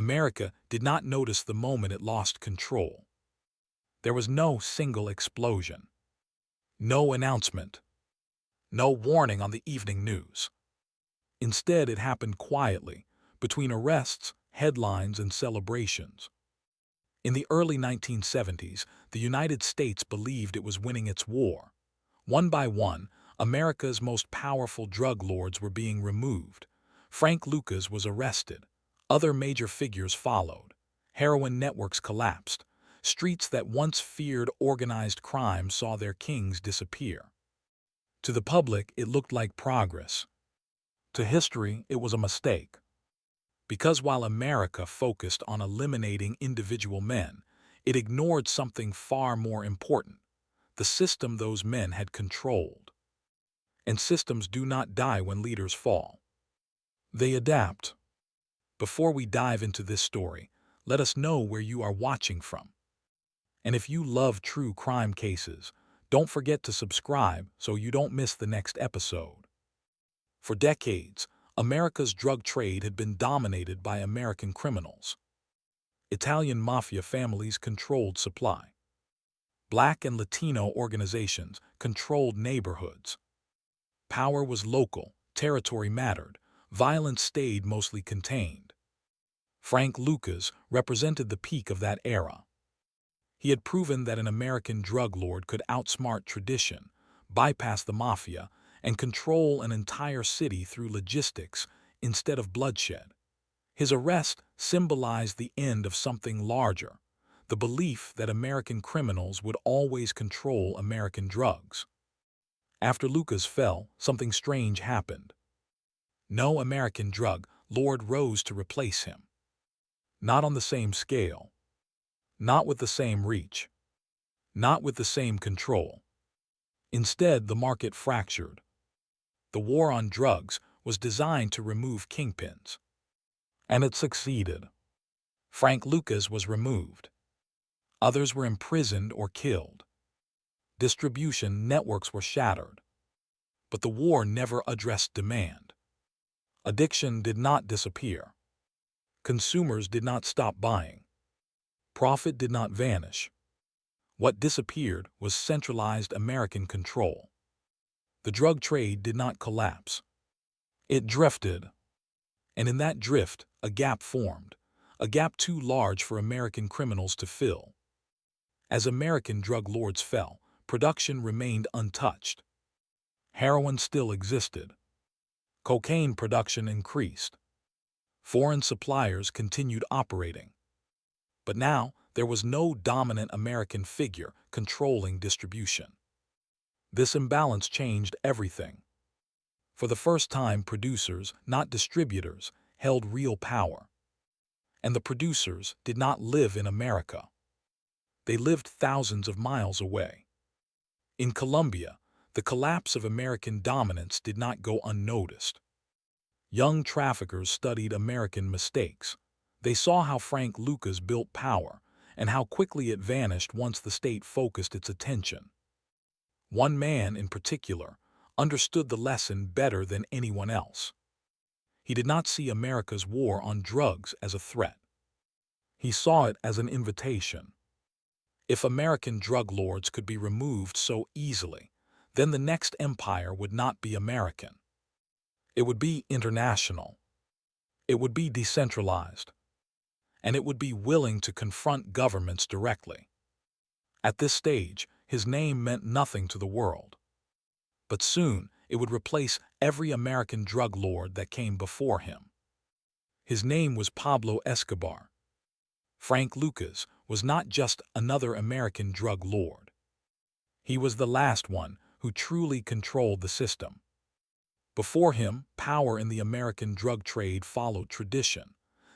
America did not notice the moment it lost control. There was no single explosion, no announcement, no warning on the evening news. Instead, it happened quietly, between arrests, headlines, and celebrations. In the early 1970s, the United States believed it was winning its war. One by one, America's most powerful drug lords were being removed. Frank Lucas was arrested. Other major figures followed. Heroin networks collapsed. Streets that once feared organized crime saw their kings disappear. To the public, it looked like progress. To history, it was a mistake. Because while America focused on eliminating individual men, it ignored something far more important, the system those men had controlled. And systems do not die when leaders fall. They adapt. Before we dive into this story, let us know where you are watching from. And if you love true crime cases, don't forget to subscribe so you don't miss the next episode. For decades, America's drug trade had been dominated by American criminals. Italian mafia families controlled supply. Black and Latino organizations controlled neighborhoods. Power was local, territory mattered, violence stayed mostly contained. Frank Lucas represented the peak of that era. He had proven that an American drug lord could outsmart tradition, bypass the mafia, and control an entire city through logistics instead of bloodshed. His arrest symbolized the end of something larger, the belief that American criminals would always control American drugs. After Lucas fell, something strange happened. No American drug lord rose to replace him. Not on the same scale. Not with the same reach. Not with the same control. Instead, the market fractured. The war on drugs was designed to remove kingpins. And it succeeded. Frank Lucas was removed. Others were imprisoned or killed. Distribution networks were shattered. But the war never addressed demand. Addiction did not disappear. Consumers did not stop buying. Profit did not vanish. What disappeared was centralized American control. The drug trade did not collapse. It drifted. And in that drift, a gap formed, a gap too large for American criminals to fill. As American drug lords fell, production remained untouched. Heroin still existed. Cocaine production increased. Foreign suppliers continued operating. But now, there was no dominant American figure controlling distribution. This imbalance changed everything. For the first time, producers, not distributors, held real power. And the producers did not live in America. They lived thousands of miles away. In Colombia, the collapse of American dominance did not go unnoticed. Young traffickers studied American mistakes. They saw how Frank Lucas built power and how quickly it vanished once the state focused its attention. One man, in particular, understood the lesson better than anyone else. He did not see America's war on drugs as a threat. He saw it as an invitation. If American drug lords could be removed so easily, then the next empire would not be American. It would be international. It would be decentralized. And it would be willing to confront governments directly. At this stage, his name meant nothing to the world. But soon, it would replace every American drug lord that came before him. His name was Pablo Escobar. Frank Lucas was not just another American drug lord. He was the last one who truly controlled the system. Before him, power in the American drug trade followed tradition.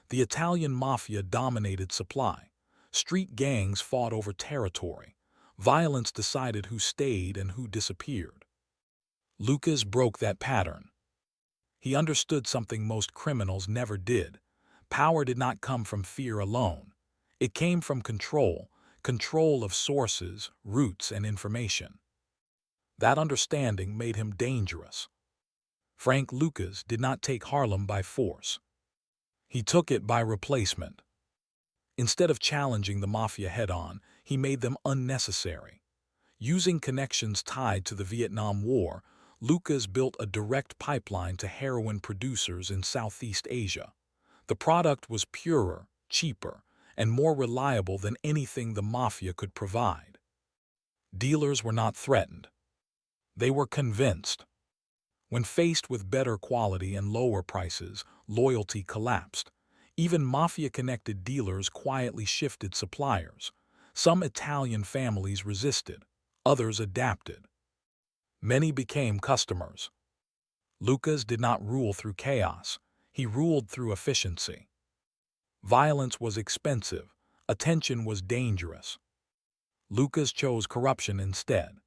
The Italian mafia dominated supply. Street gangs fought over territory. Violence decided who stayed and who disappeared. Lucas broke that pattern. He understood something most criminals never did. Power did not come from fear alone. It came from control, control of sources, routes, and information. That understanding made him dangerous. Frank Lucas did not take Harlem by force. He took it by replacement. Instead of challenging the mafia head-on, he made them unnecessary. Using connections tied to the Vietnam War, Lucas built a direct pipeline to heroin producers in Southeast Asia. The product was purer, cheaper, and more reliable than anything the mafia could provide. Dealers were not threatened. They were convinced. When faced with better quality and lower prices, loyalty collapsed. Even mafia-connected dealers quietly shifted suppliers. Some Italian families resisted. Others adapted. Many became customers. Lucas did not rule through chaos. He ruled through efficiency. Violence was expensive. Attention was dangerous. Lucas chose corruption instead.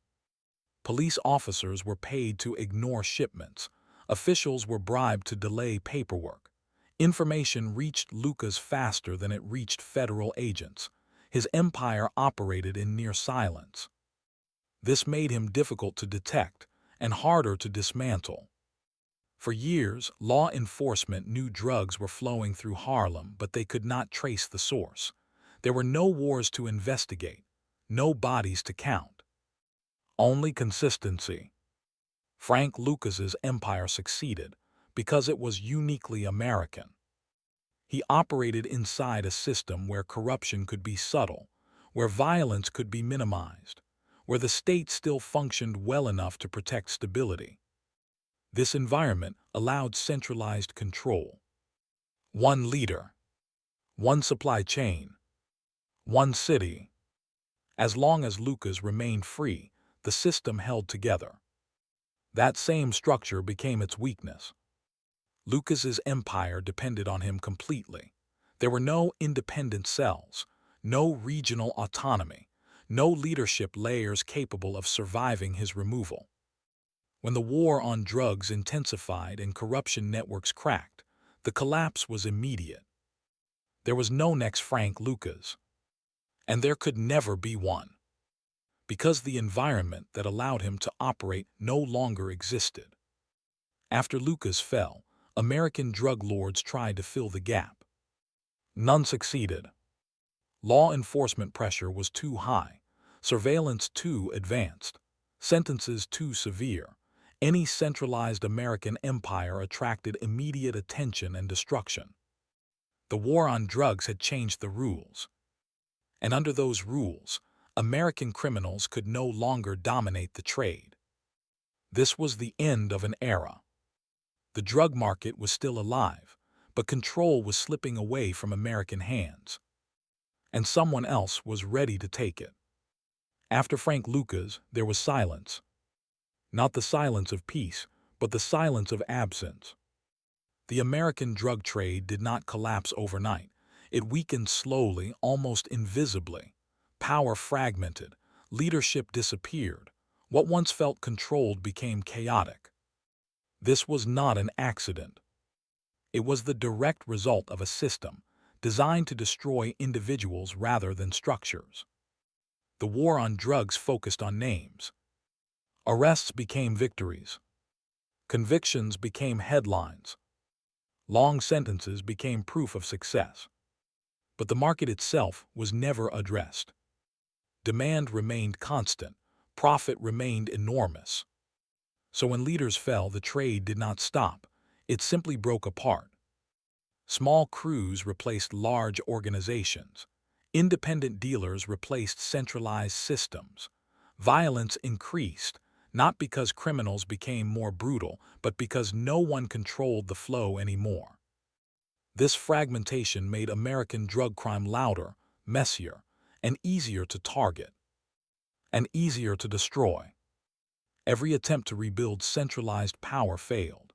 Police officers were paid to ignore shipments. Officials were bribed to delay paperwork. Information reached Lucas faster than it reached federal agents. His empire operated in near silence. This made him difficult to detect and harder to dismantle. For years, law enforcement knew drugs were flowing through Harlem, but they could not trace the source. There were no wars to investigate, no bodies to count. Only consistency. Frank Lucas's empire succeeded because it was uniquely American. He operated inside a system where corruption could be subtle, where violence could be minimized, where the state still functioned well enough to protect stability. This environment allowed centralized control. One leader, one supply chain, one city. As long as Lucas remained free, the system held together. That same structure became its weakness. Lucas's empire depended on him completely. There were no independent cells, no regional autonomy, no leadership layers capable of surviving his removal. When the war on drugs intensified and corruption networks cracked, the collapse was immediate. There was no next Frank Lucas, and there could never be one, because the environment that allowed him to operate no longer existed. After Lucas fell, American drug lords tried to fill the gap. None succeeded. Law enforcement pressure was too high, surveillance too advanced, sentences too severe. Any centralized American empire attracted immediate attention and destruction. The war on drugs had changed the rules. And under those rules, American criminals could no longer dominate the trade. This was the end of an era. The drug market was still alive, but control was slipping away from American hands. And someone else was ready to take it. After Frank Lucas, there was silence. Not the silence of peace, but the silence of absence. The American drug trade did not collapse overnight. It weakened slowly, almost invisibly. Power fragmented. Leadership disappeared. What once felt controlled became chaotic. This was not an accident. It was the direct result of a system designed to destroy individuals rather than structures. The war on drugs focused on names. Arrests became victories. Convictions became headlines. Long sentences became proof of success. But the market itself was never addressed. Demand remained constant. Profit remained enormous. So when leaders fell, the trade did not stop. It simply broke apart. Small crews replaced large organizations. Independent dealers replaced centralized systems. Violence increased, not because criminals became more brutal, but because no one controlled the flow anymore. This fragmentation made American drug crime louder, messier, and easier to target, and easier to destroy. Every attempt to rebuild centralized power failed.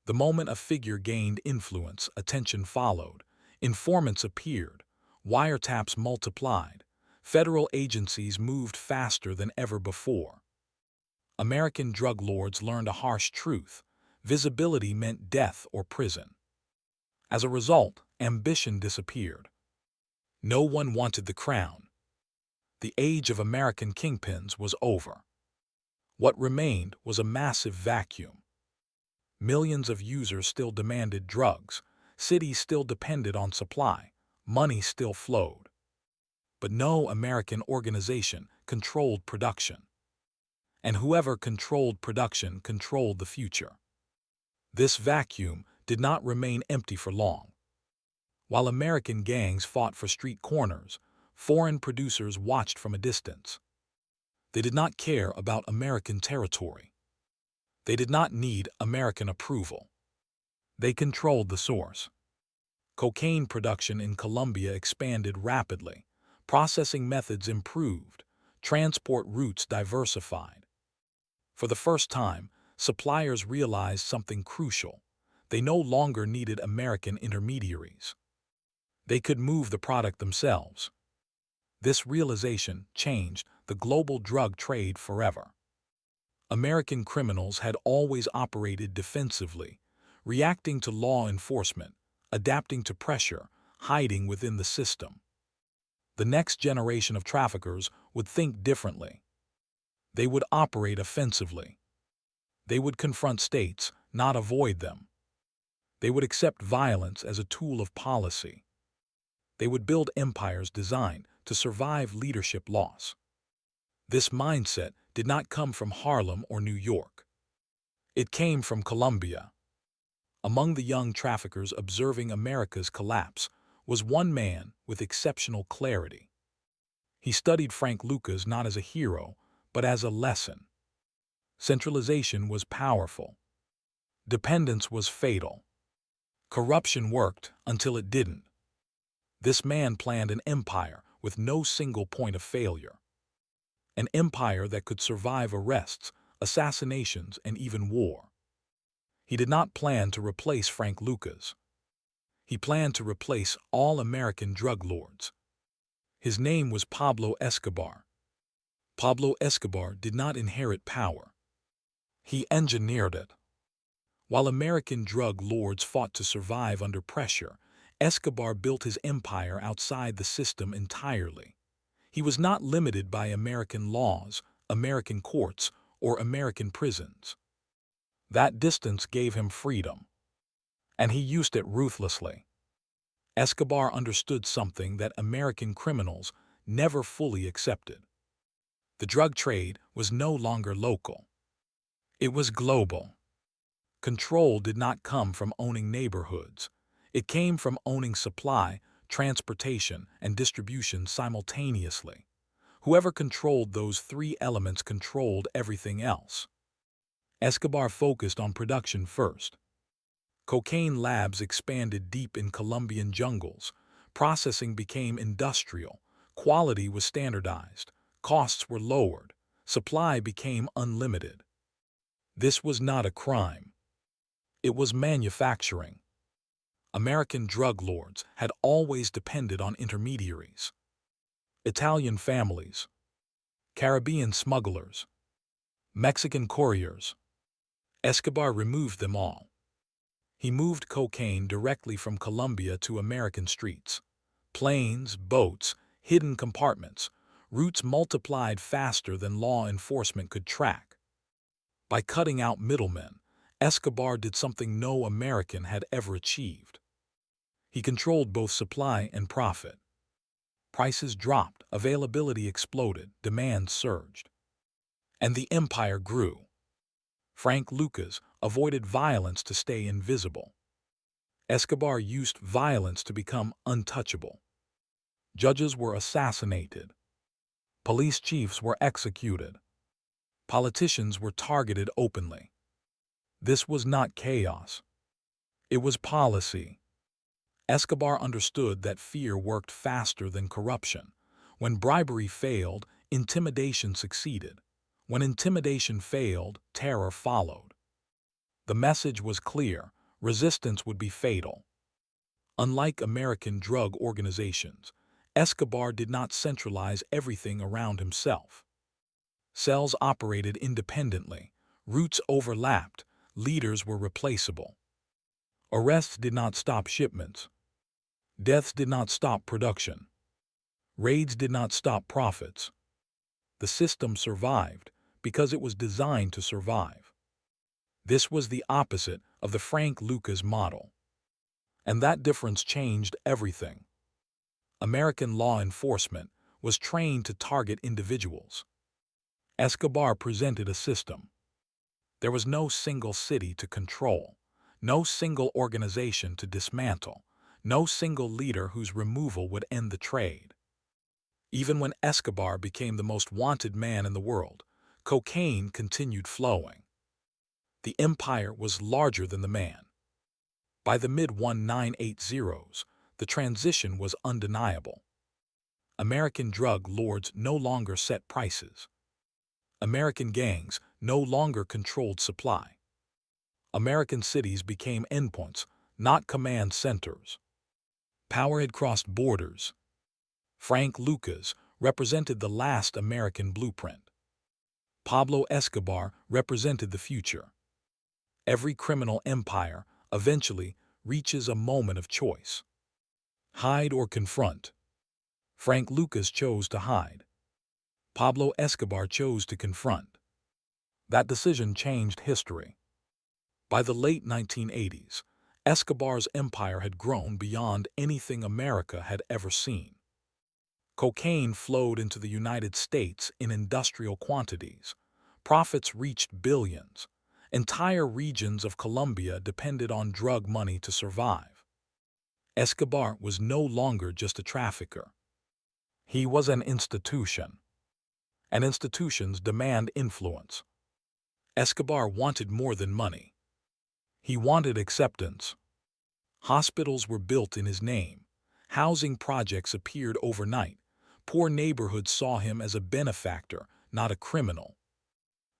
The moment a figure gained influence, attention followed. Informants appeared. Wiretaps multiplied. Federal agencies moved faster than ever before. American drug lords learned a harsh truth. Visibility meant death or prison. As a result, ambition disappeared. No one wanted the crown. The age of American kingpins was over. What remained was a massive vacuum. Millions of users still demanded drugs. cities still depended on supply, money still flowed. But no American organization controlled production. And whoever controlled production controlled the future. This vacuum did not remain empty for long. While American gangs fought for street corners, foreign producers watched from a distance. They did not care about American territory. They did not need American approval. They controlled the source. Cocaine production in Colombia expanded rapidly. Processing methods improved. Transport routes diversified. For the first time, suppliers realized something crucial. They no longer needed American intermediaries. They could move the product themselves. This realization changed the global drug trade forever. American criminals had always operated defensively, reacting to law enforcement, adapting to pressure, hiding within the system. The next generation of traffickers would think differently. They would operate offensively. They would confront states, not avoid them. They would accept violence as a tool of policy. They would build empires designed to survive leadership loss. This mindset did not come from Harlem or New York. It came from Colombia. Among the young traffickers observing America's collapse was one man with exceptional clarity. He studied Frank Lucas not as a hero, but as a lesson. Centralization was powerful. Dependence was fatal. Corruption worked until it didn't. This man planned an empire with no single point of failure. An empire that could survive arrests, assassinations, and even war. He did not plan to replace Frank Lucas. He planned to replace all American drug lords. His name was Pablo Escobar. Pablo Escobar did not inherit power. He engineered it. While American drug lords fought to survive under pressure, Escobar built his empire outside the system entirely. He was not limited by American laws, American courts, or American prisons. That distance gave him freedom, and he used it ruthlessly. Escobar understood something that American criminals never fully accepted. The drug trade was no longer local. It was global. Control did not come from owning neighborhoods. It came from owning supply, transportation, and distribution simultaneously. Whoever controlled those three elements controlled everything else. Escobar focused on production first. Cocaine labs expanded deep in Colombian jungles. Processing became industrial. Quality was standardized. Costs were lowered. Supply became unlimited. This was not a crime. It was manufacturing. American drug lords had always depended on intermediaries. Italian families, Caribbean smugglers, Mexican couriers. Escobar removed them all. He moved cocaine directly from Colombia to American streets. Planes, boats, hidden compartments, routes multiplied faster than law enforcement could track. By cutting out middlemen, Escobar did something no American had ever achieved. He controlled both supply and profit. Prices dropped, availability exploded, demand surged. And the empire grew. Frank Lucas avoided violence to stay invisible. Escobar used violence to become untouchable. Judges were assassinated. Police chiefs were executed. Politicians were targeted openly. This was not chaos. It was policy. Escobar understood that fear worked faster than corruption. When bribery failed, intimidation succeeded. When intimidation failed, terror followed. The message was clear: resistance would be fatal. Unlike American drug organizations, Escobar did not centralize everything around himself. Cells operated independently, routes overlapped, leaders were replaceable. Arrests did not stop shipments. Deaths did not stop production. Raids did not stop profits. The system survived because it was designed to survive. This was the opposite of the Frank Lucas model. And that difference changed everything. American law enforcement was trained to target individuals. Escobar presented a system. There was no single city to control, no single organization to dismantle, no single leader whose removal would end the trade. Even when Escobar became the most wanted man in the world, cocaine continued flowing. The empire was larger than the man. By the mid-1980s, the transition was undeniable. American drug lords no longer set prices. American gangs no longer controlled supply. American cities became endpoints, not command centers. Power had crossed borders. Frank Lucas represented the last American blueprint. Pablo Escobar represented the future. Every criminal empire eventually reaches a moment of choice. Hide or confront. Frank Lucas chose to hide. Pablo Escobar chose to confront. That decision changed history. By the late 1980s, Escobar's empire had grown beyond anything America had ever seen. Cocaine flowed into the United States in industrial quantities. Profits reached billions. Entire regions of Colombia depended on drug money to survive. Escobar was no longer just a trafficker. He was an institution. And institutions demand influence. Escobar wanted more than money. He wanted acceptance. Hospitals were built in his name. Housing projects appeared overnight. Poor neighborhoods saw him as a benefactor, not a criminal.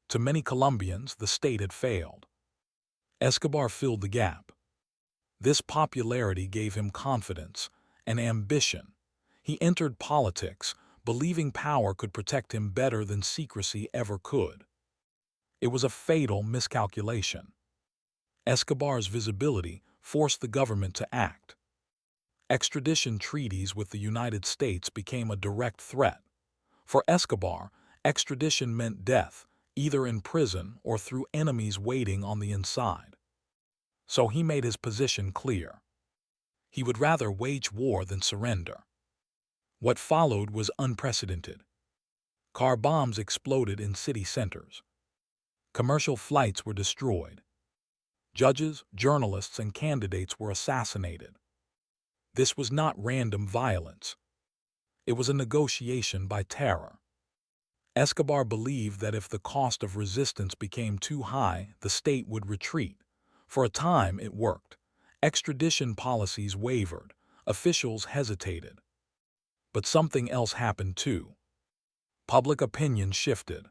To many Colombians, the state had failed. Escobar filled the gap. This popularity gave him confidence and ambition. He entered politics, believing power could protect him better than secrecy ever could. It was a fatal miscalculation. Escobar's visibility forced the government to act. Extradition treaties with the United States became a direct threat. For Escobar, extradition meant death, either in prison or through enemies waiting on the inside. So he made his position clear. He would rather wage war than surrender. What followed was unprecedented. Car bombs exploded in city centers. Commercial flights were destroyed. Judges, journalists, and candidates were assassinated. This was not random violence. It was a negotiation by terror. Escobar believed that if the cost of resistance became too high, the state would retreat. For a time, it worked. Extradition policies wavered. Officials hesitated. But something else happened too. Public opinion shifted.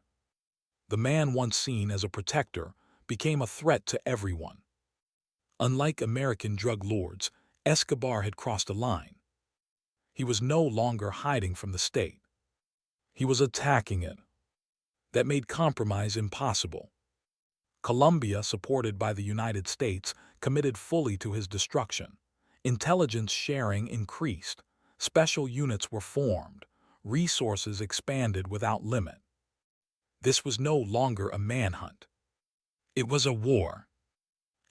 The man once seen as a protector became a threat to everyone. Unlike American drug lords, Escobar had crossed a line. He was no longer hiding from the state. He was attacking it. That made compromise impossible. Colombia, supported by the United States, committed fully to his destruction. Intelligence sharing increased. Special units were formed. Resources expanded without limit. This was no longer a manhunt. It was a war.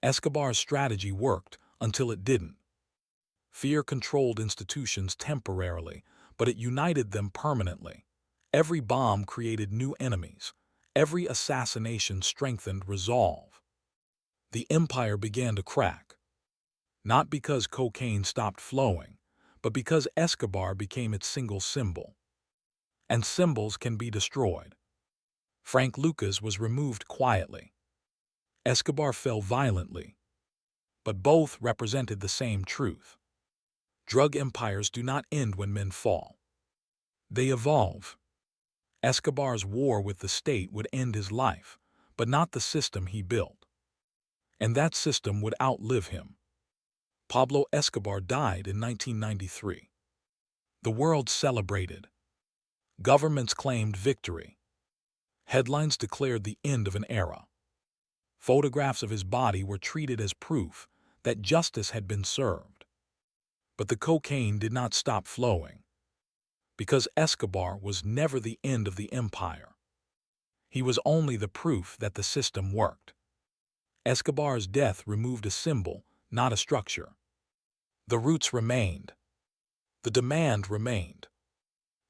Escobar's strategy worked until it didn't. Fear controlled institutions temporarily, but it united them permanently. Every bomb created new enemies. Every assassination strengthened resolve. The empire began to crack. Not because cocaine stopped flowing, but because Escobar became its single symbol. And symbols can be destroyed. Frank Lucas was removed quietly. Escobar fell violently. But both represented the same truth. Drug empires do not end when men fall. They evolve. Escobar's war with the state would end his life, but not the system he built. And that system would outlive him. Pablo Escobar died in 1993. The world celebrated. Governments claimed victory. Headlines declared the end of an era. Photographs of his body were treated as proof that justice had been served. But the cocaine did not stop flowing. Because Escobar was never the end of the empire. He was only the proof that the system worked. Escobar's death removed a symbol, not a structure. The roots remained. The demand remained.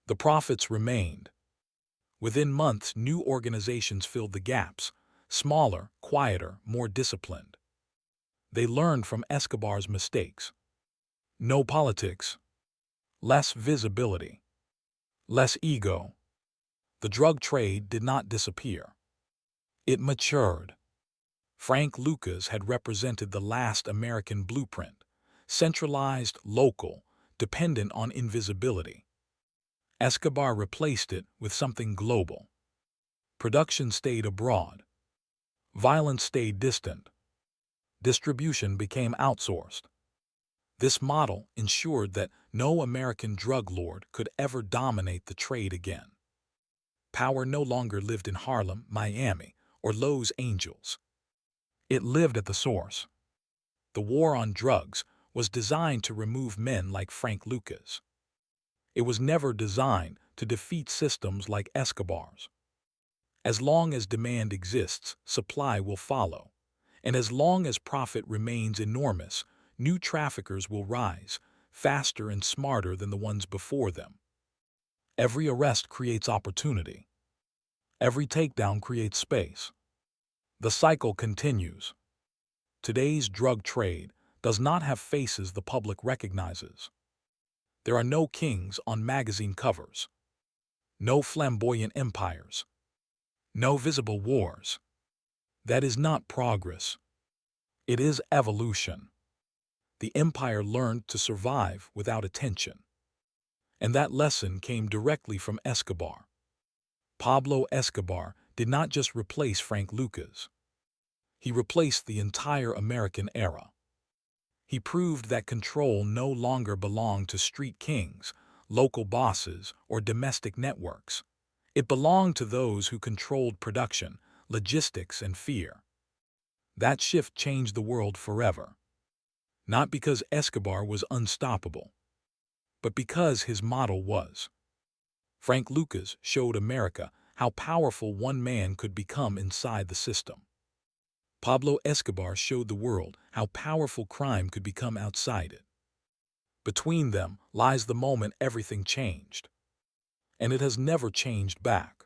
The profits remained. Within months, new organizations filled the gaps, smaller, quieter, more disciplined. They learned from Escobar's mistakes. No politics, less visibility, less ego. The drug trade did not disappear. It matured. Frank Lucas had represented the last American blueprint, centralized, local, dependent on invisibility. Escobar replaced it with something global. Production stayed abroad. Violence stayed distant. Distribution became outsourced. This model ensured that no American drug lord could ever dominate the trade again. Power no longer lived in Harlem, Miami, or Los Angeles. It lived at the source. The war on drugs was designed to remove men like Frank Lucas. It was never designed to defeat systems like Escobar's. As long as demand exists, supply will follow. And as long as profit remains enormous, new traffickers will rise, faster and smarter than the ones before them. Every arrest creates opportunity. Every takedown creates space. The cycle continues. Today's drug trade does not have faces the public recognizes. There are no kings on magazine covers. No flamboyant empires. No visible wars. That is not progress. It is evolution. The empire learned to survive without attention. And that lesson came directly from Escobar. Pablo Escobar did not just replace Frank Lucas. He replaced the entire American era. He proved that control no longer belonged to street kings, local bosses, or domestic networks. It belonged to those who controlled production, logistics, and fear. That shift changed the world forever. Not because Escobar was unstoppable, but because his model was. Frank Lucas showed America how powerful one man could become inside the system. Pablo Escobar showed the world how powerful crime could become outside it. Between them lies the moment everything changed. And it has never changed back.